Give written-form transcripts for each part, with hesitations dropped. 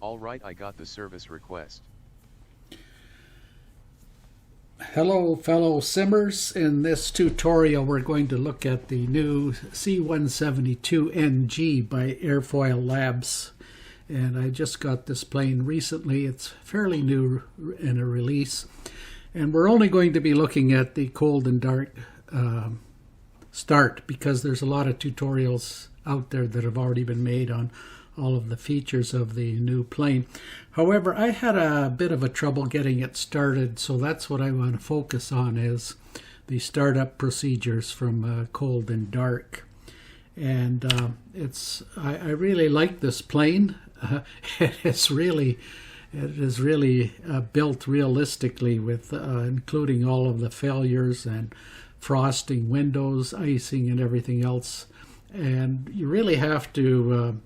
Alright, I got the service request. Hello fellow simmers. In this tutorial we're going to look at the new C172 NG by Airfoil Labs, and I just got this plane recently. It's fairly new in a release, and we're only going to be looking at the cold and dark start, because there's a lot of tutorials out there that have already been made on all of the features of the new plane. However, I had a bit of a trouble getting it started, so that's what I want to focus on, is the startup procedures from cold and dark. And I really like this plane. It is really built realistically, with including all of the failures and frosting windows, icing, and everything else. And you really have to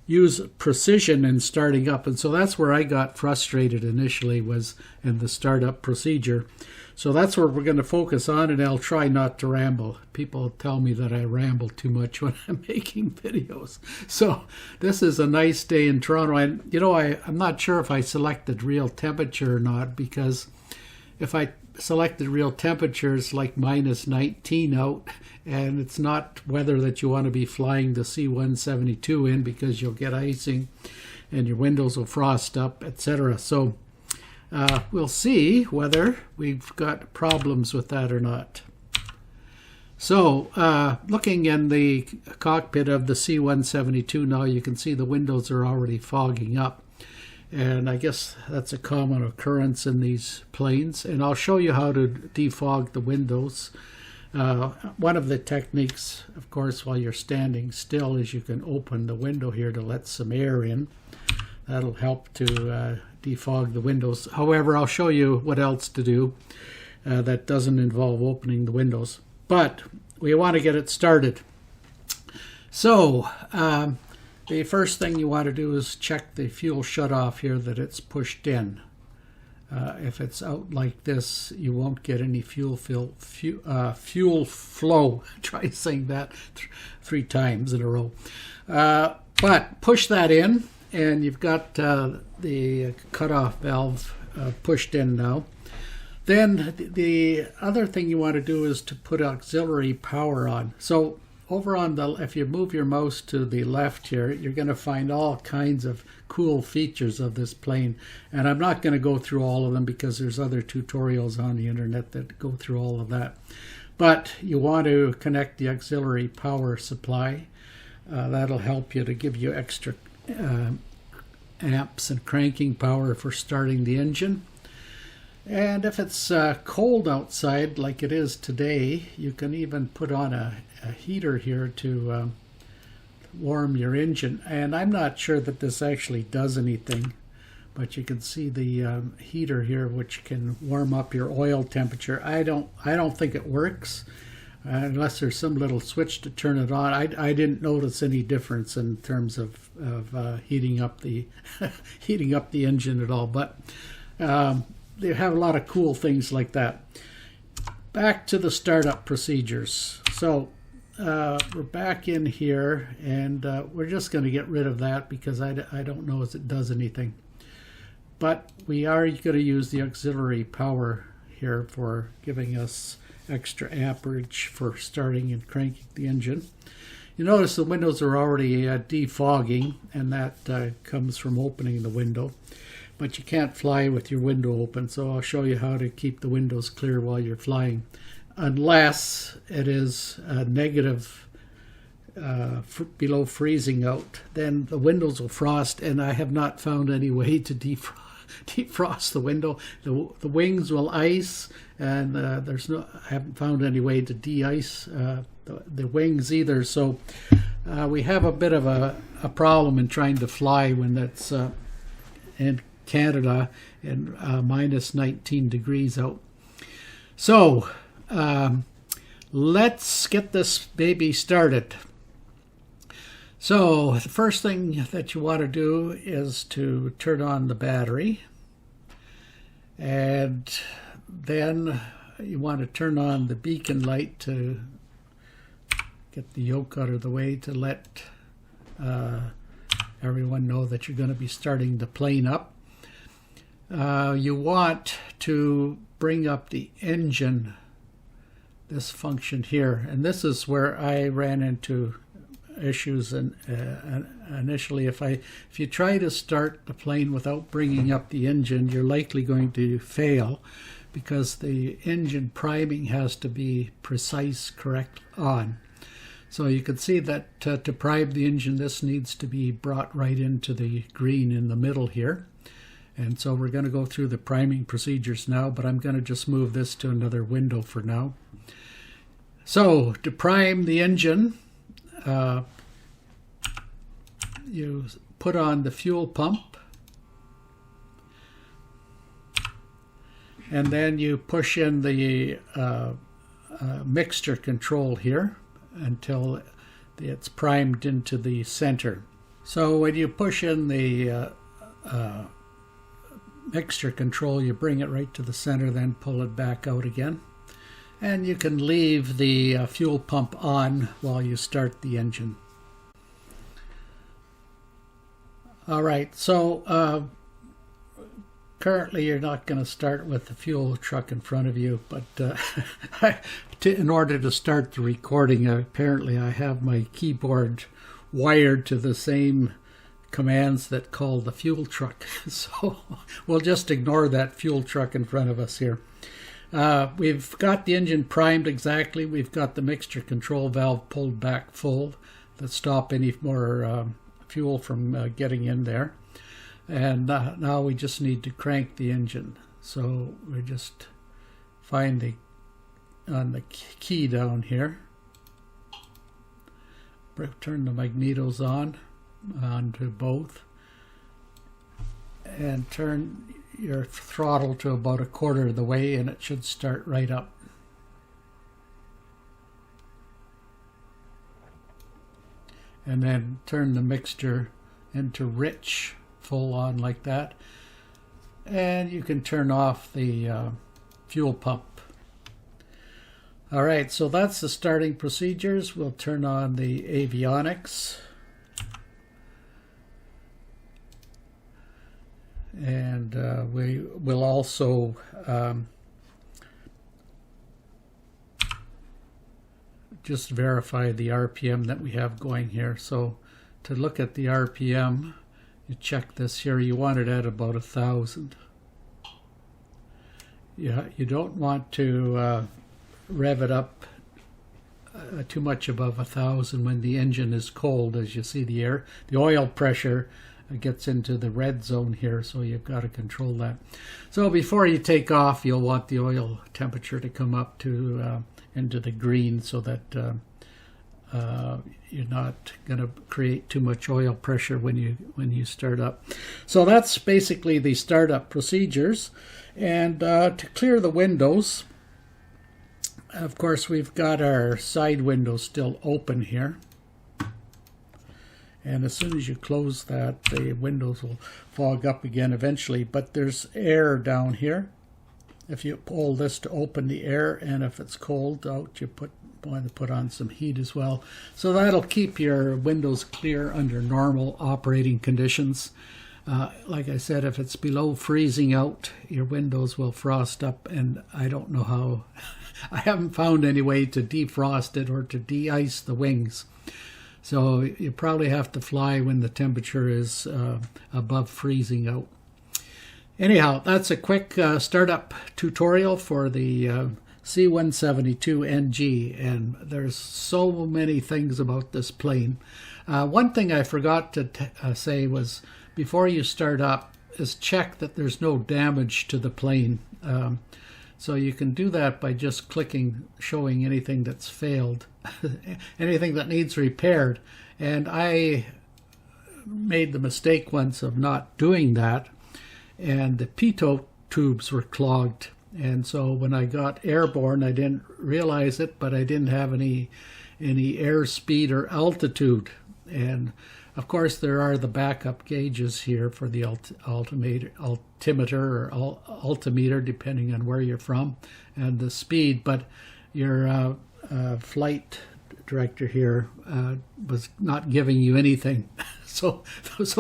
use precision in starting up, and so that's where I got frustrated initially, was in the startup procedure. So that's where we're going to focus on, and I'll try not to ramble. People tell me that I ramble too much when I'm making videos. So this is a nice day in Toronto, and you know, I'm not sure if I selected real temperature or not, because if I selected real temperatures like -19 out, and it's not weather that you want to be flying the C172 in, because you'll get icing and your windows will frost up, etc. So we'll see whether we've got problems with that or not. So looking in the cockpit of the C172 now, you can see the windows are already fogging up. And I guess that's a common occurrence in these planes. And I'll show you how to defog the windows. One of the techniques, of course, while you're standing still, is you can open the window here to let some air in. That'll help to defog the windows. However, I'll show you what else to do that doesn't involve opening the windows. But we want to get it started. So the first thing you want to do is check the fuel shutoff here, that it's pushed in. If it's out like this, you won't get any fuel flow. Try saying that three times in a row. But push that in, and you've got the cutoff valve pushed in now. Then the other thing you want to do is to put auxiliary power on. So over on the, if you move your mouse to the left here, you're going to find all kinds of cool features of this plane. And I'm not going to go through all of them, because there's other tutorials on the internet that go through all of that. But you want to connect the auxiliary power supply. That'll help you to give you extra amps and cranking power for starting the engine. And if it's cold outside like it is today, you can even put on a heater here to warm your engine. And I'm not sure that this actually does anything, but you can see the heater here, which can warm up your oil temperature. I don't think it works unless there's some little switch to turn it on. I didn't notice any difference in terms of heating up the heating up the engine at all. But they have a lot of cool things like that. Back to the startup procedures. So we're back in here, and we're just going to get rid of that, because I don't know if it does anything. But we are going to use the auxiliary power here for giving us extra amperage for starting and cranking the engine. You notice the windows are already defogging, and that comes from opening the window. But you can't fly with your window open, so I'll show you how to keep the windows clear while you're flying, unless it is negative below freezing out. Then the windows will frost, and I have not found any way to defrost the window. The wings will ice, and I haven't found any way to de-ice the wings either. So we have a bit of a problem in trying to fly when that's in Canada and -19 degrees out. So let's get this baby started. So the first thing that you want to do is to turn on the battery, and then you want to turn on the beacon light to get the yoke out of the way, to let everyone know that you're going to be starting the plane up. You want to bring up the engine, this function here, and this is where I ran into issues. And initially, if you try to start the plane without bringing up the engine, you're likely going to fail, because the engine priming has to be precise, correct on. So you can see that to prime the engine, this needs to be brought right into the green in the middle here. And so we're going to go through the priming procedures now, but I'm going to just move this to another window for now. So to prime the engine, you put on the fuel pump, and then you push in the mixture control here until it's primed into the center. So when you push in the mixture control, you bring it right to the center, then pull it back out again. And you can leave the fuel pump on while you start the engine. All right, so currently you're not going to start with the fuel truck in front of you, but in order to start the recording, apparently I have my keyboard wired to the same commands that call the fuel truck. So we'll just ignore that fuel truck in front of us here. We've got the engine primed exactly. We've got the mixture control valve pulled back full to stop any more fuel from getting in there. And now we just need to crank the engine. So we just find on the key down here, turn the magnetos onto both, and turn your throttle to about 1/4 of the way, and it should start right up. And then turn the mixture into rich, full on like that, and you can turn off the fuel pump. All right, so that's the starting procedures. We'll turn on the avionics. And we will also just verify the RPM that we have going here. So to look at the RPM, you check this here. You want it at about 1,000. Yeah, you don't want to rev it up too much above 1,000 when the engine is cold. As you see, the oil pressure gets into the red zone here, so you've got to control that. So before you take off, you'll want the oil temperature to come up to into the green, so that you're not going to create too much oil pressure when you start up. So that's basically the startup procedures. And to clear the windows, of course, we've got our side window still open here. And as soon as you close that, the windows will fog up again eventually. But there's air down here. If you pull this to open the air, and if it's cold out, you want to put on some heat as well. So that'll keep your windows clear under normal operating conditions. Like I said, if it's below freezing out, your windows will frost up, and I don't know how. I haven't found any way to defrost it or to de-ice the wings. So you probably have to fly when the temperature is above freezing out. Anyhow, that's a quick startup tutorial for the C172 NG, and there's so many things about this plane. One thing I forgot to say was, before you start up, is check that there's no damage to the plane. So you can do that by just clicking, showing anything that's failed, anything that needs repaired. And I made the mistake once of not doing that, and the pitot tubes were clogged. And so when I got airborne, I didn't realize it, but I didn't have any airspeed or altitude. And of course, there are the backup gauges here for the altimeter or altimeter, depending on where you're from, and the speed. But your flight director here was not giving you anything. So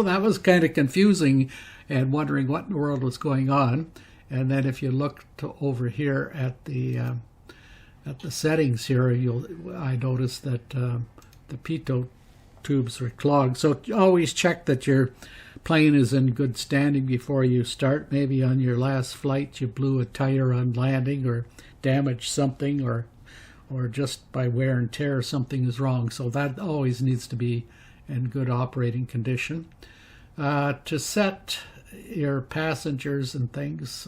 that was kind of confusing and wondering what in the world was going on. And then if you look over here at the settings here, I noticed that the pitot tubes are clogged. So always check that your plane is in good standing before you start. Maybe on your last flight you blew a tire on landing or damaged something, or just by wear and tear something is wrong. So that always needs to be in good operating condition. To set your passengers and things,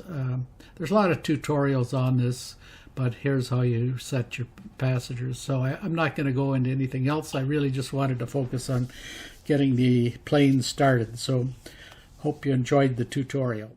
there's a lot of tutorials on this, but here's how you set your passengers. So I'm not going to go into anything else. I really just wanted to focus on getting the plane started. So hope you enjoyed the tutorial.